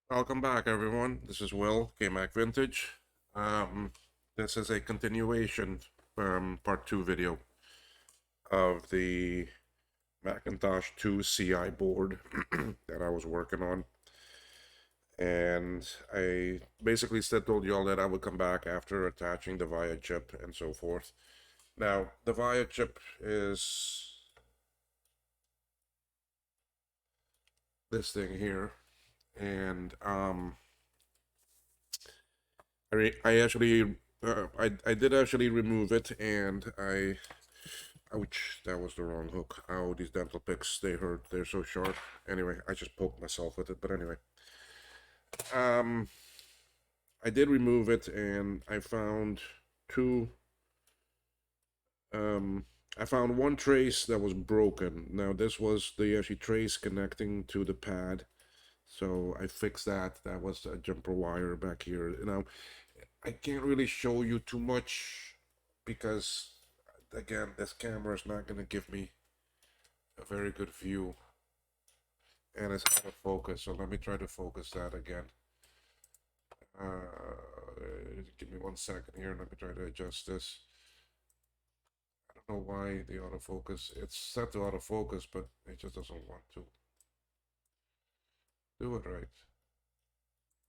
Welcome back, everyone. This is Will, K-Mac Vintage. Um, this is a continuation part 2 video of the Macintosh IIci board that I was working on. And I basically told y'all that I would come back after attaching the VIA chip and so forth. Now, the VIA chip is this thing here. And I actually I did actually remove it, and ouch, that was the wrong hook. Ow, these dental picks, they hurt. They're so sharp. Anyway, I just poked myself with it. But anyway, um, I did remove it, and two. Um, I found one trace that was broken. Now this was the actually trace connecting to the pad, so I fixed that. That was a jumper wire back here. Now I can't really show you too much because, again, this camera is not going to give me a very good view, and it's out of focus. So let me try to focus that again. Give me 1 second here. Let me try to adjust this. I don't know why the autofocus, it's set to autofocus, but it just doesn't want to do it right.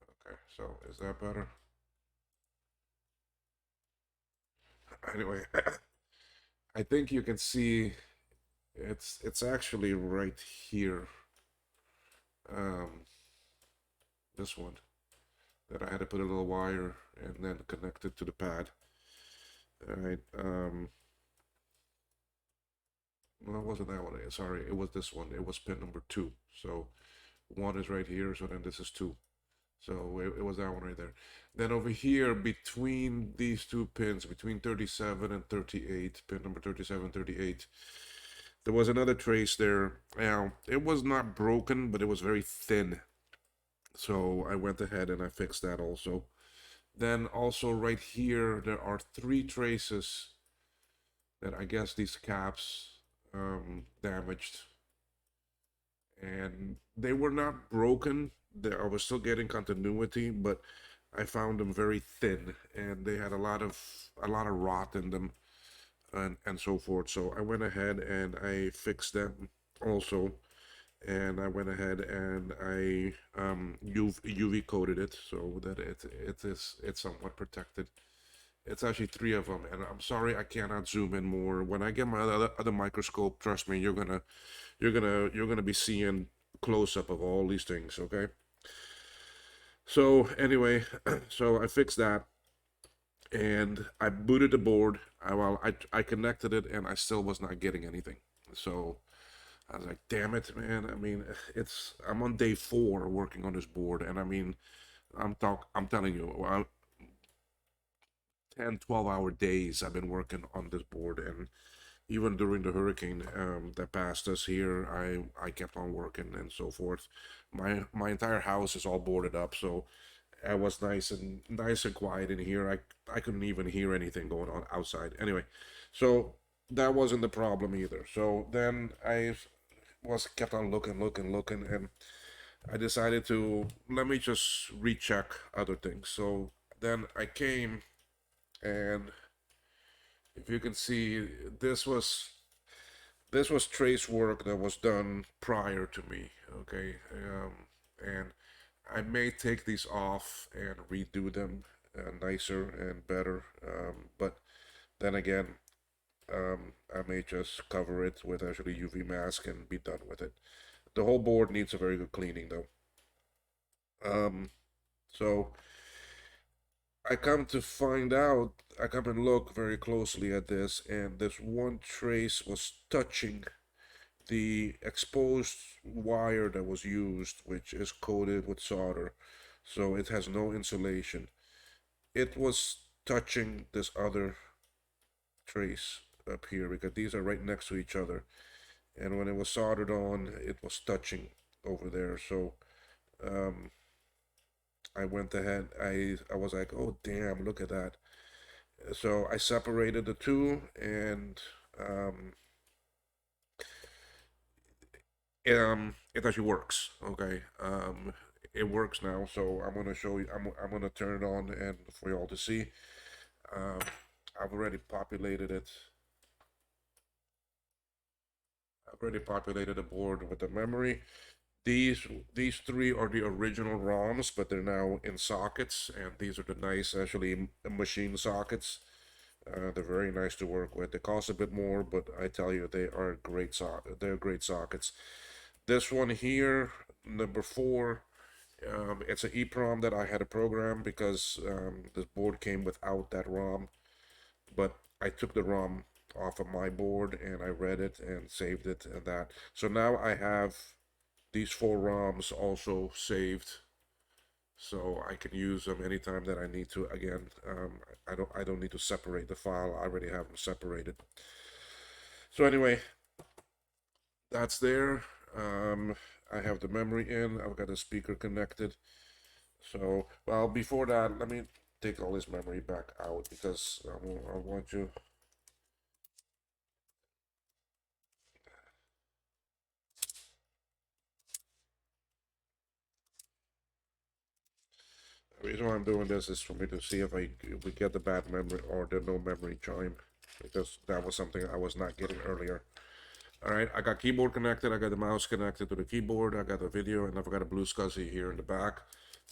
Okay, so is that better? Anyway, I think you can see it's actually right here. Um, this one that I had to put a little wire and then connect it to the pad. All right. Well, it wasn't that one. Sorry, it was this one. It was pin number 2. So one is right here. So then this is 2. So it was that one right there. Then over here, between these two pins, between 37 and 38, pin number 37, 38, there was another trace there. Now, it was not broken, but it was very thin. So I went ahead and I fixed that also. Then also right here, there are 3 traces that I guess these caps damaged. And they were not broken. I was still getting continuity, but I found them very thin, and they had a lot of rot in them, and so forth. So I went ahead and I fixed them also, and I went ahead and I UV coated it so that it's somewhat protected. It's actually 3 of them, and I'm sorry I cannot zoom in more. When I get my other microscope, trust me, you're gonna be seeing close up of all these things. Okay. So anyway, so I fixed that, and I booted the board. I connected it, and I still was not getting anything. So I was like, damn it, man. I mean, I'm on day 4 working on this board, and I mean, I'm telling you, 10, 12 hour days I've been working on this board, and even during the hurricane that passed us here, I kept on working and so forth. My entire house is all boarded up, so it was nice and quiet in here. I couldn't even hear anything going on outside. Anyway, so that wasn't the problem either. So then I was kept on looking, and I decided to let me just recheck other things. So then I came, and if you can see, this was this was trace work that was done prior to me. Okay, and I may take these off and redo them nicer and better. But then again, I may just cover it with actually UV mask and be done with it. The whole board needs a very good cleaning though. So I come to find out, I come and look very closely at this, and this one trace was touching the exposed wire that was used, which is coated with solder, so it has no insulation. It was touching this other trace up here because these are right next to each other. And when it was soldered on, it was touching over there. So um, I went ahead. I was like, oh damn, look at that. So I separated the two, and um, it actually works. Okay. it works now. So I'm gonna show you. I'm gonna turn it on and for y'all to see. Um, I've already populated it. I've already populated the board with the memory. These these three are the original ROMs, but they're now in sockets, and these are the nice actually machine sockets. They're very nice to work with. They cost a bit more, but I tell you, they are they're great sockets. This one here, number four, it's an EEPROM that I had to program because this board came without that ROM. But I took the ROM off of my board and I read it and saved it and that. So now I have these four ROMs also saved, so I can use them anytime that I need to. Again, I don't need to separate the file. I already have them separated. So anyway, that's there. I have the memory in. I've got the speaker connected. So, well, before that, let me take all this memory back out because I want you. The reason why I'm doing this is for me to see if we get the bad memory or the no memory chime, because that was something I was not getting earlier. All right, I got keyboard connected. I got the mouse connected to the keyboard. I got the video, and I've got a blue SCSI here in the back.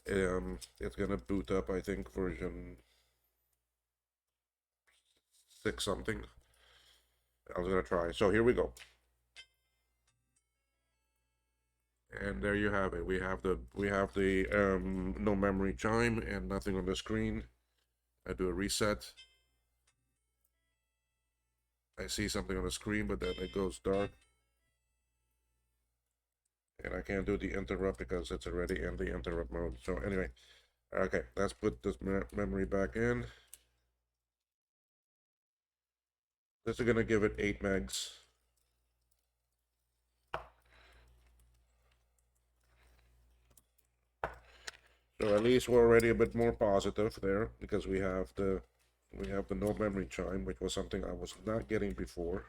It's gonna boot up, I think, version 6 something. I was gonna try. So here we go. And there you have it. We have the no memory chime and nothing on the screen. I do a reset. I see something on the screen, but then it goes dark. And I can't do the interrupt because it's already in the interrupt mode. So anyway, okay, let's put this memory back in. This is gonna give it 8 megs. So at least we're already a bit more positive there because we have the no memory chime, which was something I was not getting before.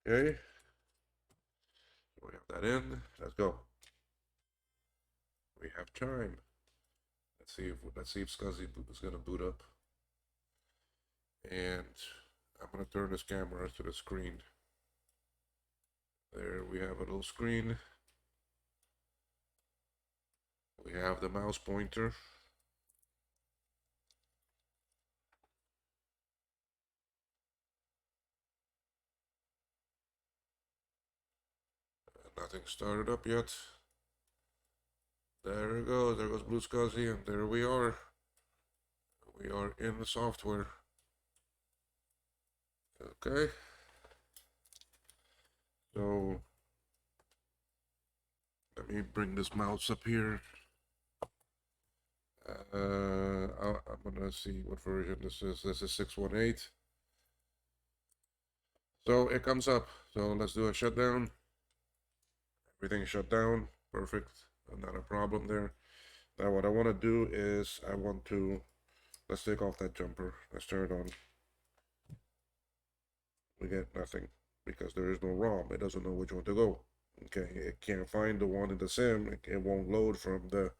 Okay, we have that in. Let's go. We have chime. Let's see if SCSI is gonna boot up. And I'm gonna turn this camera to the screen. There we have a little screen. We have the mouse pointer. Nothing started up yet. There it goes. There goes Blue SCSI, and there we are. We are in the software. Okay. So let me bring this mouse up here. I'm gonna see what version this is. This is 618. So it comes up. So let's do a shutdown. Everything shut down. Perfect. Not a problem there. Now what I want to do is let's take off that jumper. Let's turn it on. We get nothing because there is no ROM. It doesn't know which one to go. Okay, it can't find the one in the sim. It won't load from the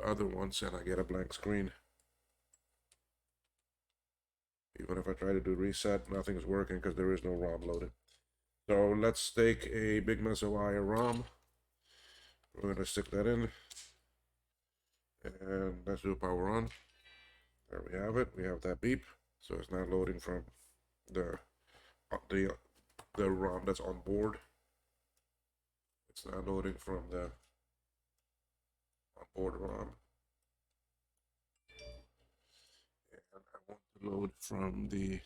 other ones, and I get a blank screen. Even if I try to do reset, nothing's working because there is no ROM loaded. So let's take a Big Mesa wire ROM. We're gonna stick that in, and let's do power on. There we have it. We have that beep. So it's not loading from the the the ROM that's on board. It's not loading from the onboard ROM. And I want to load from the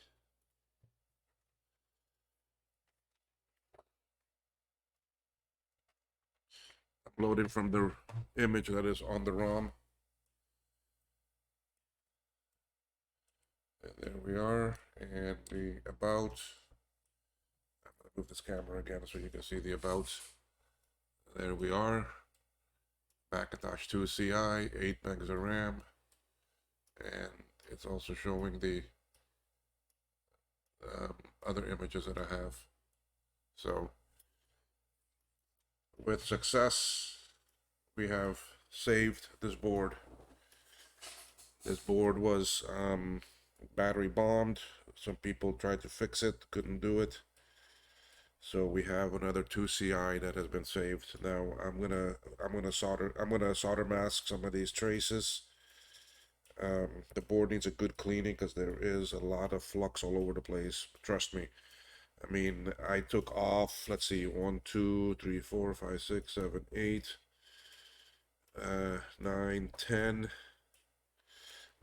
I'm loading from the image that is on the ROM. And there we are. And the about. I'm gonna move this camera again so you can see the about. There we are. Macintosh IIci, 8 megs of RAM, it's also showing the um, other images that I have. So with success, we have saved this board. This board was battery bombed. Some people tried to fix it, couldn't do it. So we have another 2CI that has been saved. Now I'm gonna solder mask some of these traces. The board needs a good cleaning because there is a lot of flux all over the place. Trust me. I mean, I took off, let's see, 1, 2, 3, 4, 5, 6, 7, 8, 9, 10,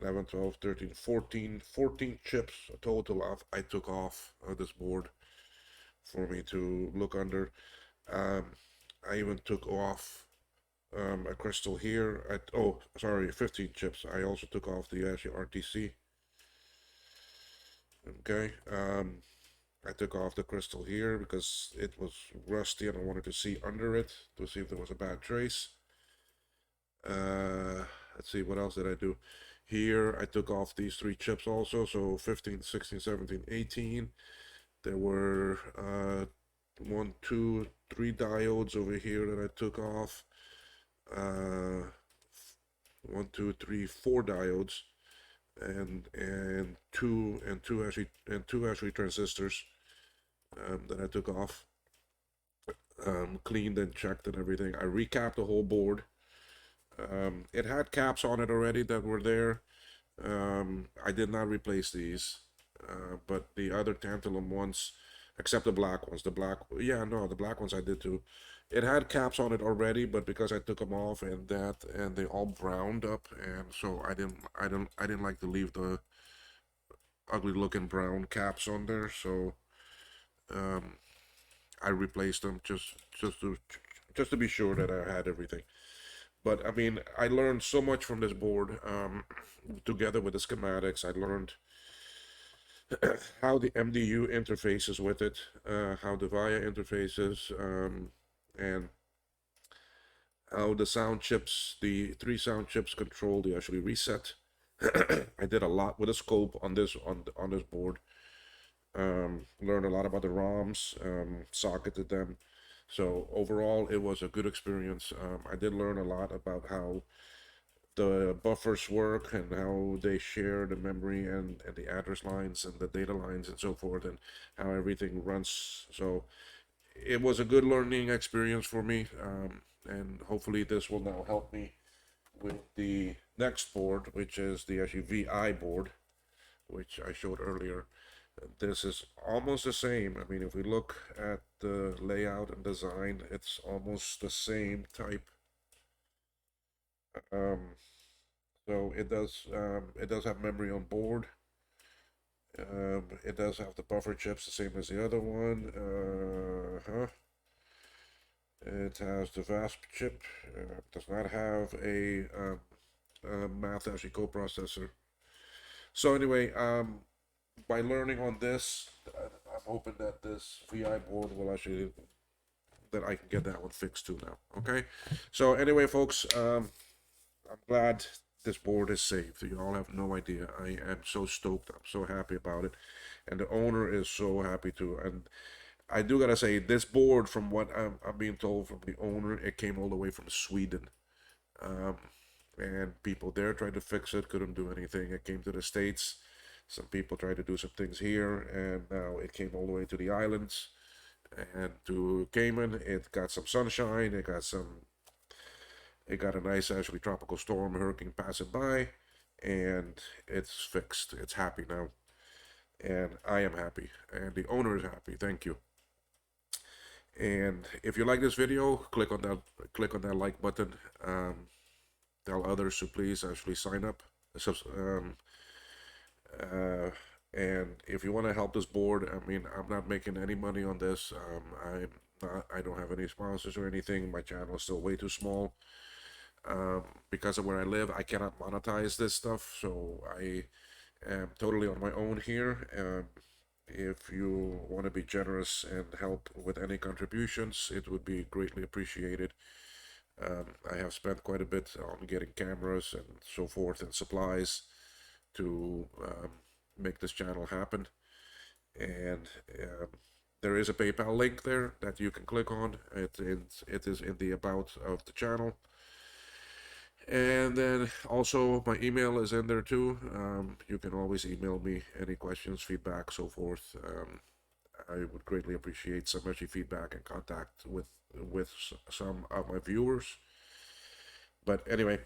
11, 12, 13, 14, 14 chips total of I took off this board for me to look under. Um, I even took off a crystal here. Oh, sorry, 15 chips. I also took off the actually RTC. Okay. I took off the crystal here because it was rusty and I wanted to see under it to see if there was a bad trace. Uh, let's see, what else did I do? Here, I took off these three chips also, so 15, 16, 17, 18. There were 1, 2, 3 diodes over here that I took off. Uh, 1, 2, 3, 4 diodes, and two transistors that I took off, cleaned and checked and everything. I recapped the whole board. It had caps on it already that were there. I did not replace these, but the other tantalum ones, except the black ones, yeah, no, the black ones I did too. It had caps on it already, but because I took them off and they all browned up, and so I didn't like to leave the ugly looking brown caps on there, so um, I replaced them just to be sure that I had everything. But I mean, I learned so much from this board. Together with the schematics, I learned how the MDU interfaces with it, how the VIA interfaces, and how the sound chips, the three sound chips control the actually reset. I did a lot with a scope on this board. Learned a lot about the ROMs, socketed them. So overall, it was a good experience. I did learn a lot about how the buffers work and how they share the memory and the address lines and the data lines and so forth, and how everything runs. So it was a good learning experience for me, and hopefully this will now help me with the next board, which is the actually VI board, which I showed earlier. This is almost the same. I mean, if we look at the layout and design, it's almost the same type. Um, so it does have memory on board. It does have the buffer chips, the same as the other one. It has the VASP chip. Does not have a math actually coprocessor. So anyway, by learning on this, I'm hoping that this VI board will actually that I can get that one fixed too now. Okay. So anyway, folks, I'm glad this board is saved. You all have no idea. I am so stoked. I'm so happy about it, and the owner is so happy too. And I do gotta say, this board, from what I'm being told from the owner, it came all the way from Sweden. Um, and people there tried to fix it, couldn't do anything. It came to the States. Some people tried to do some things here, and now it came all the way to the islands and to Cayman. It got some sunshine. It got a nice, actually, tropical storm, hurricane passing by, and it's fixed. It's happy now, and I am happy, and the owner is happy. Thank you. And if you like this video, click on that like button. Tell others to please actually sign up. Uh, and if you want to help this board, I mean, I'm not making any money on this. I don't have any sponsors or anything. My channel is still way too small. Because of where I live, I cannot monetize this stuff, so I am totally on my own here. If you want to be generous and help with any contributions, it would be greatly appreciated. I have spent quite a bit on getting cameras and so forth and supplies to make this channel happen. And there is a PayPal link there that you can click on. It is in the about of the channel. And then also my email is in there too. You can always email me any questions, feedback, so forth. I would greatly appreciate some actually feedback and contact with some of my viewers. But anyway,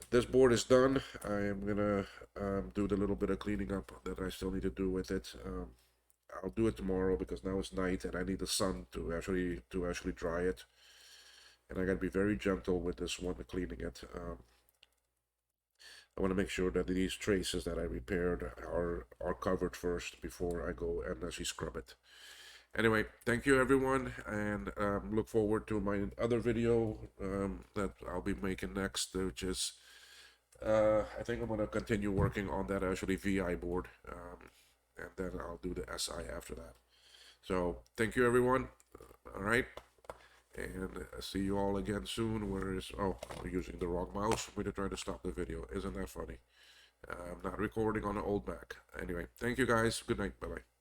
this board is done. I am gonna do the little bit of cleaning up that I still need to do with it. I'll do it tomorrow because now it's night and I need the sun to actually dry it. And I gotta be very gentle with this one cleaning it. I want to make sure that these traces that I repaired are covered first before I go and actually scrub it. Anyway, thank you everyone, and look forward to my other video that I'll be making next, which is I think I'm gonna continue working on that actually VI board, and then I'll do the SI after that. So thank you everyone. All right, and see you all again soon. Where is I'm using the wrong mouse for me to try to stop the video. Isn't that funny? I'm not recording on an old Mac. Anyway, thank you guys. Good night. Bye bye.